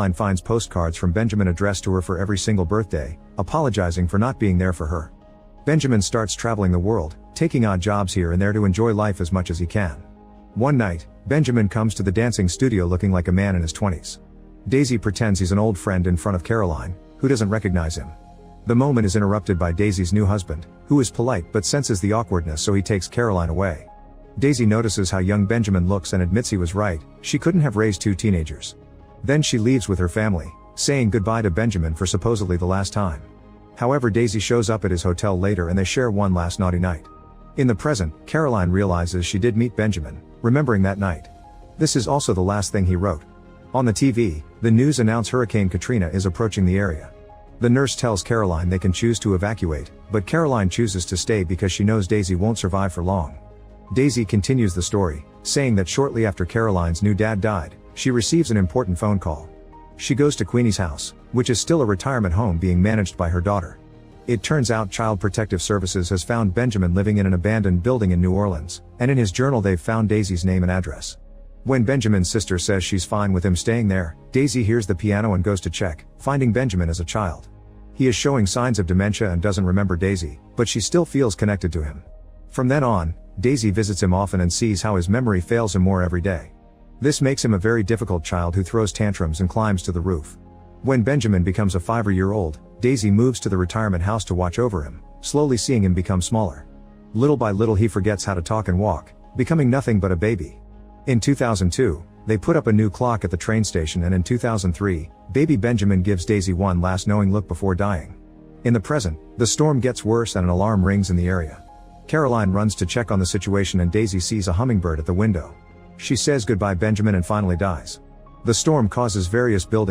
Caroline finds postcards from Benjamin addressed to her for every single birthday, apologizing for not being there for her. Benjamin starts traveling the world, taking odd jobs here and there to enjoy life as much as he can. One night, Benjamin comes to the dancing studio looking like a man in his 20s. Daisy pretends he's an old friend in front of Caroline, who doesn't recognize him. The moment is interrupted by Daisy's new husband, who is polite but senses the awkwardness, so he takes Caroline away. Daisy notices how young Benjamin looks and admits he was right, she couldn't have raised two teenagers. Then she leaves with her family, saying goodbye to Benjamin for supposedly the last time. However, Daisy shows up at his hotel later and they share one last naughty night. In the present, Caroline realizes she did meet Benjamin, remembering that night. This is also the last thing he wrote. On the TV, the news announce Hurricane Katrina is approaching the area. The nurse tells Caroline they can choose to evacuate, but Caroline chooses to stay because she knows Daisy won't survive for long. Daisy continues the story, saying that shortly after Caroline's new dad died, she receives an important phone call. She goes to Queenie's house, which is still a retirement home being managed by her daughter. It turns out Child Protective Services has found Benjamin living in an abandoned building in New Orleans, and in his journal they've found Daisy's name and address. When Benjamin's sister says she's fine with him staying there, Daisy hears the piano and goes to check, finding Benjamin as a child. He is showing signs of dementia and doesn't remember Daisy, but she still feels connected to him. From then on, Daisy visits him often and sees how his memory fails him more every day. This makes him a very difficult child who throws tantrums and climbs to the roof. When Benjamin becomes a 5-year-old, Daisy moves to the retirement house to watch over him, slowly seeing him become smaller. Little by little he forgets how to talk and walk, becoming nothing but a baby. In 2002, they put up a new clock at the train station, and in 2003, baby Benjamin gives Daisy one last knowing look before dying. In the present, the storm gets worse and an alarm rings in the area. Caroline runs to check on the situation and Daisy sees a hummingbird at the window. She says goodbye Benjamin and finally dies. The storm causes various buildings